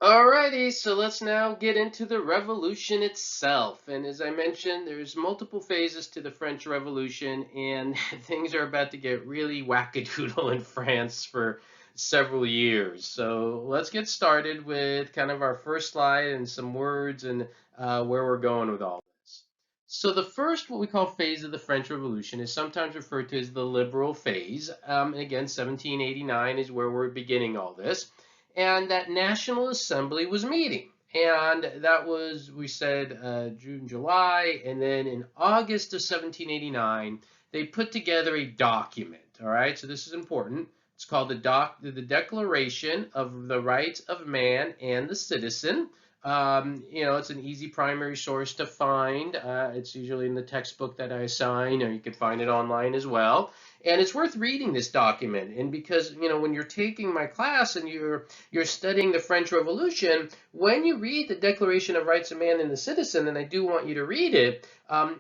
Alrighty, so let's now get into the revolution itself. And as I mentioned, there's multiple phases to the French Revolution, and things are about to get really wackadoodle in France for several years. So let's get started with kind of our first slide and some words and where we're going with all this. So the first, what we call phase of the French Revolution, is sometimes referred to as the liberal phase. And again, 1789 is where we're beginning all this, and that National Assembly was meeting. And that was, we said, June, July, and then in August of 1789, they put together a document. All right, so this is important. It's called the Declaration of the Rights of Man and the Citizen. It's an easy primary source to find. It's usually in the textbook that I assign, or you can find it online as well. And it's worth reading this document. And because, when you're taking my class and you're studying the French Revolution, when you read the Declaration of Rights of Man and the Citizen, and I do want you to read it,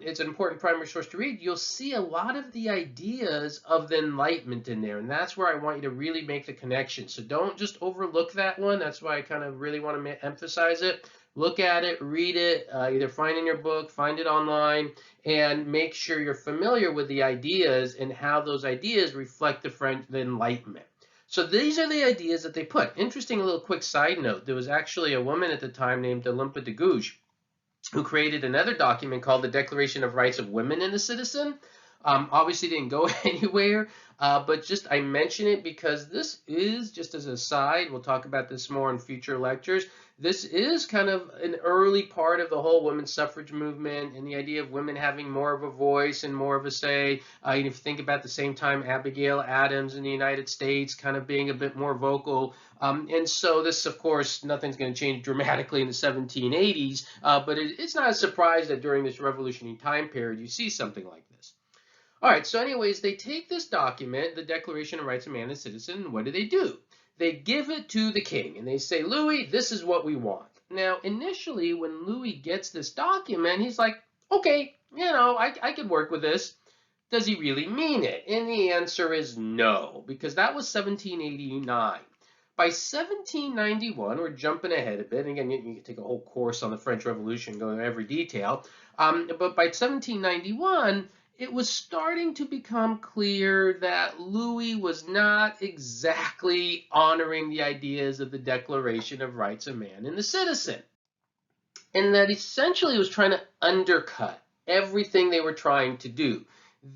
it's an important primary source to read, you'll see a lot of the ideas of the Enlightenment in there. And that's where I want you to really make the connection. So don't just overlook that one. That's why I kind of really want to emphasize it. Look at it, read it, either find in your book, find it online, and make sure you're familiar with the ideas and how those ideas reflect the Enlightenment. So these are the ideas that they put. Interesting little quick side note. There was actually a woman at the time named Olympe de Gouges who created another document called the Declaration of Rights of Women and the Citizen. Obviously didn't go anywhere, but just I mention it because this is, just as a side, we'll talk about this more in future lectures, this is kind of an early part of the whole women's suffrage movement and the idea of women having more of a voice and more of a say. If you think about the same time, Abigail Adams in the United States kind of being a bit more vocal. And so this, of course, nothing's going to change dramatically in the 1780s, but it's not a surprise that during this revolutionary time period you see something like this. All right, so anyways, they take this document, the Declaration of Rights of Man and Citizen, and what do? They give it to the king, and they say, Louis, this is what we want. Now, initially, when Louis gets this document, he's like, okay, I could work with this. Does he really mean it? And the answer is no, because that was 1789. By 1791, we're jumping ahead a bit. And again, you can take a whole course on the French Revolution, go into every detail. But by 1791, it was starting to become clear that Louis was not exactly honoring the ideas of the Declaration of Rights of Man and the Citizen, and that essentially was trying to undercut everything they were trying to do.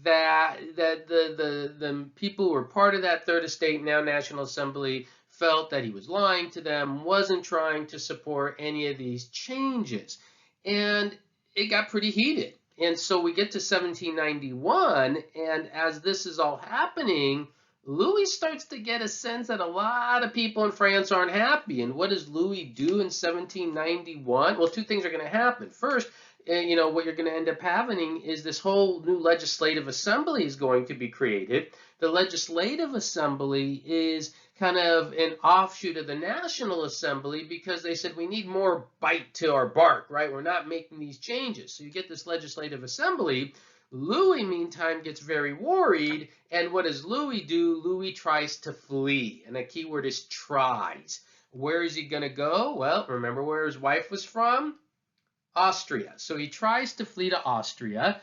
That the people who were part of that Third Estate, now National Assembly, felt that he was lying to them, wasn't trying to support any of these changes. And it got pretty heated. And so we get to 1791, and as this is all happening, Louis starts to get a sense that a lot of people in France aren't happy. And what does Louis do in 1791? Well, two things are going to happen. First, what you're going to end up having is this whole new legislative assembly is going to be created. The legislative assembly is kind of an offshoot of the National Assembly because they said we need more bite to our bark, right? We're not making these changes. So you get this legislative assembly. Louis, meantime, gets very worried. And what does Louis do? Louis tries to flee. And the key word is tries. Where is he going to go? Well, remember where his wife was from? Austria. So he tries to flee to Austria.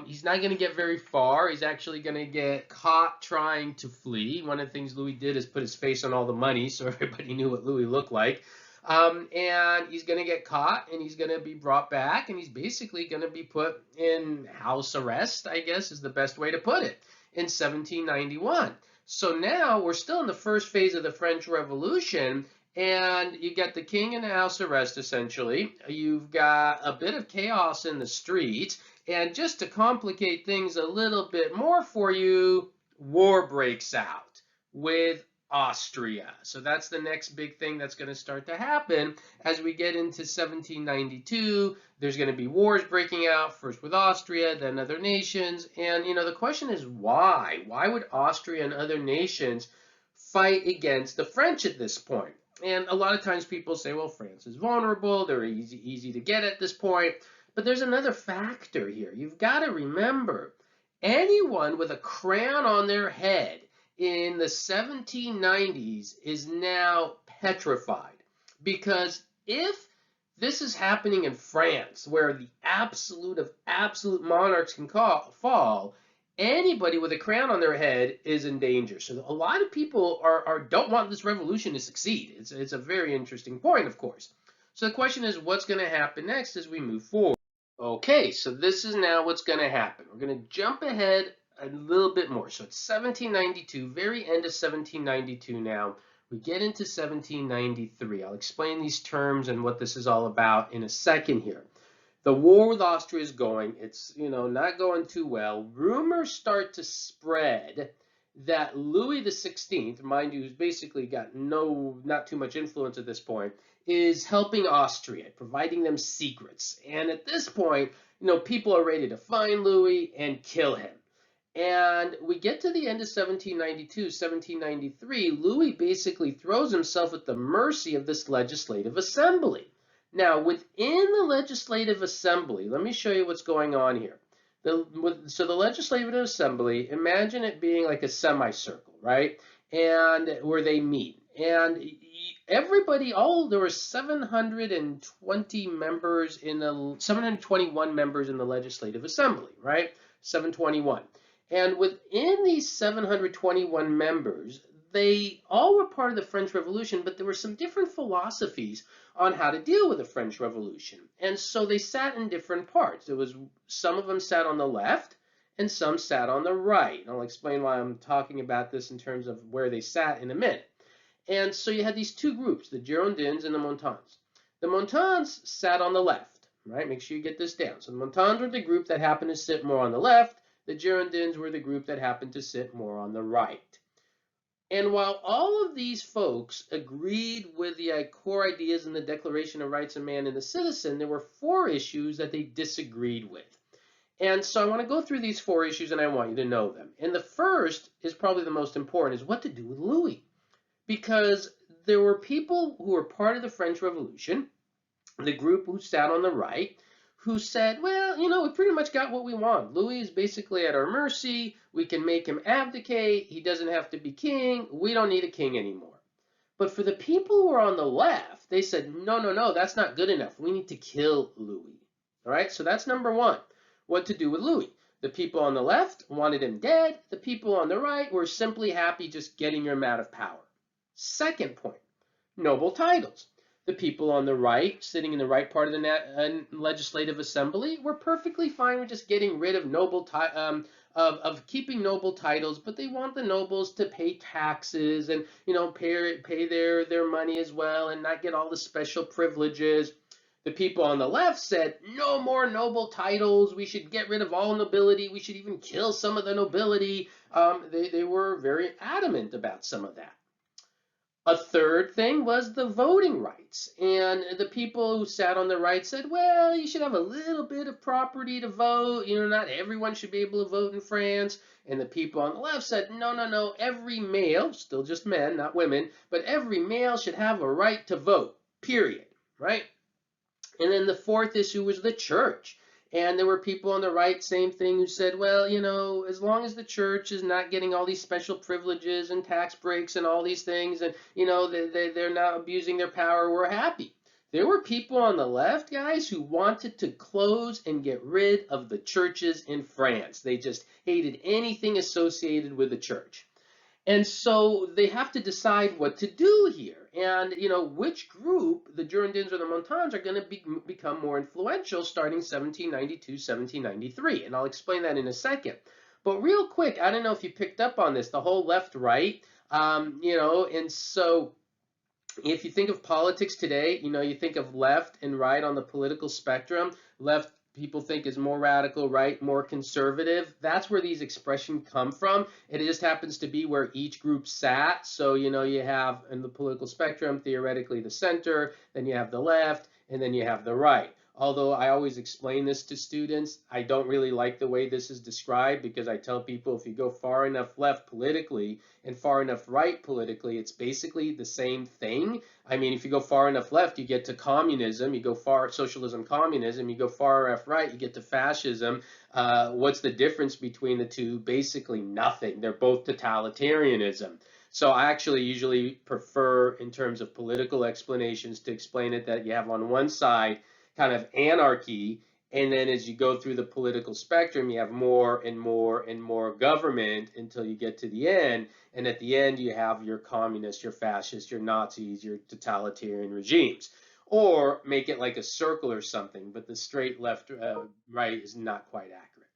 He's not going to get very far. He's actually going to get caught trying to flee. One of the things Louis did is put his face on all the money so everybody knew what Louis looked like. And he's going to get caught and he's going to be brought back and he's basically going to be put in house arrest, I guess is the best way to put it, in 1791. So now we're still in the first phase of the French Revolution, and you get the king in house arrest, essentially. You've got a bit of chaos in the streets. And just to complicate things a little bit more for you, war breaks out with Austria. So that's the next big thing that's going to start to happen as we get into 1792. There's going to be wars breaking out, first with Austria, then other nations. And, the question is why? Why would Austria and other nations fight against the French at this point? And a lot of times people say, well, France is vulnerable. They're easy to get at this point. But there's another factor here. You've got to remember, anyone with a crown on their head in the 1790s is now petrified. Because if this is happening in France, where the absolute of absolute monarchs can fall, anybody with a crown on their head is in danger. So a lot of people don't want this revolution to succeed. It's a very interesting point, of course. So the question is, what's going to happen next as we move forward? Okay, so this is now what's going to happen. We're going to jump ahead a little bit more. So it's 1792, very end of 1792 now. We get into 1793. I'll explain these terms and what this is all about in a second here. The war with Austria is going. It's, not going too well. Rumors start to spread that Louis the 16th, mind you, who's basically got not too much influence at this point, is helping Austria, providing them secrets. And at this point, people are ready to find Louis and kill him. And we get to the end of 1792, 1793, Louis basically throws himself at the mercy of this legislative assembly. Now, within the legislative assembly, let me show you what's going on here. So the legislative assembly, imagine it being like a semicircle, right? And where they meet. And there were 721 members in the legislative assembly, right? 721. And within these 721 members, they all were part of the French Revolution, but there were some different philosophies on how to deal with the French Revolution. And so they sat in different parts. Some of them sat on the left and some sat on the right. And I'll explain why I'm talking about this in terms of where they sat in a minute. And so you had these two groups, the Girondins and the Montans. The Montans sat on the left, right? Make sure you get this down. So the Montans were the group that happened to sit more on the left. The Girondins were the group that happened to sit more on the right. And while all of these folks agreed with the core ideas in the Declaration of Rights of Man and the Citizen, there were 4 issues that they disagreed with. And so I want to go through these 4 issues and I want you to know them. And the first is probably the most important, is what to do with Louis. Because there were people who were part of the French Revolution, the group who sat on the right, who said, well, we pretty much got what we want. Louis is basically at our mercy. We can make him abdicate. He doesn't have to be king. We don't need a king anymore. But for the people who are on the left, they said, no, that's not good enough. We need to kill Louis. All right, so that's number 1, what to do with Louis. The people on the left wanted him dead. The people on the right were simply happy just getting him out of power. Second point, noble titles. The people on the right, sitting in the right part of the legislative assembly, were perfectly fine with just getting rid of of keeping noble titles, but they want the nobles to pay taxes and pay their money as well and not get all the special privileges. The people on the left said, no more noble titles. We should get rid of all nobility. We should even kill some of the nobility. They were very adamant about some of that. A third thing was the voting rights. And the people who sat on the right said, well, you should have a little bit of property to vote. Not everyone should be able to vote in France. And the people on the left said, no, every male, still just men, not women, but every male should have a right to vote, period, right? And then the 4th issue was the church. And there were people on the right, same thing, who said, well, as long as the church is not getting all these special privileges and tax breaks and all these things, and, they're not abusing their power, we're happy. There were people on the left, guys, who wanted to close and get rid of the churches in France. They just hated anything associated with the church. And so they have to decide what to do here. And, which group, the Girondins or the Montans, are going to become more influential starting 1792, 1793. And I'll explain that in a second. But real quick, I don't know if you picked up on this, the whole left-right, and so if you think of politics today, you think of left and right on the political spectrum. Left people think is more radical, right, more conservative. That's where these expressions come from. It just happens to be where each group sat. So, you have in the political spectrum, theoretically the center, then you have the left, and then you have the right. Although I always explain this to students, I don't really like the way this is described, because I tell people if you go far enough left politically and far enough right politically, it's basically the same thing. I mean, if you go far enough left, you get to communism. You go far socialism, communism. You go far left right, you get to fascism. What's the difference between the two? Basically nothing. They're both totalitarianism. So I actually usually prefer, in terms of political explanations, to explain it that you have on one side kind of anarchy, and then as you go through the political spectrum, you have more and more and more government until you get to the end. And at the end, you have your communists, your fascists, your Nazis, your totalitarian regimes. Or make it like a circle or something, but the straight left, right is not quite accurate.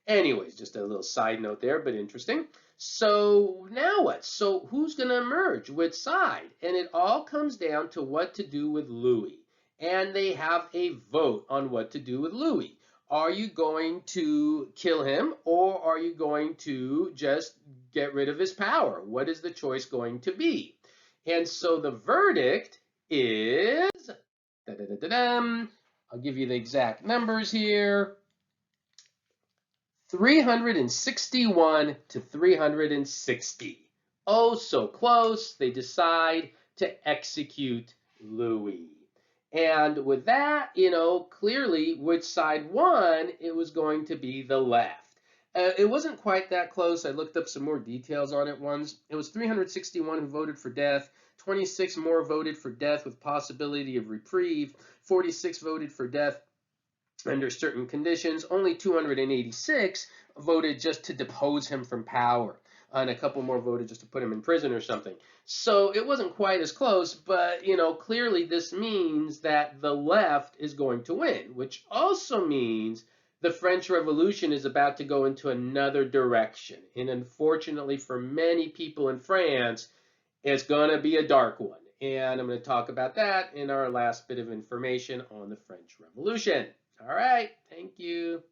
Anyways, just a little side note there, but interesting. So now what? So who's going to emerge? Which side? And it all comes down to what to do with Louis. And they have a vote on what to do with Louis. Are you going to kill him, or are you going to just get rid of his power? What is the choice going to be? And so the verdict is, I'll give you the exact numbers here. 361 to 360. Oh, so close. They decide to execute Louis. And with that, clearly which side won, it was going to be the left. It wasn't quite that close. I looked up some more details on it once. It was 361 who voted for death. 26 more voted for death with possibility of reprieve. 46 voted for death under certain conditions. Only 286 voted just to depose him from power, and a couple more voted just to put him in prison or something. So it wasn't quite as close, but clearly this means that the left is going to win, which also means the French Revolution is about to go into another direction. And unfortunately for many people in France, it's going to be a dark one. And I'm going to talk about that in our last bit of information on the French Revolution. All right. Thank you.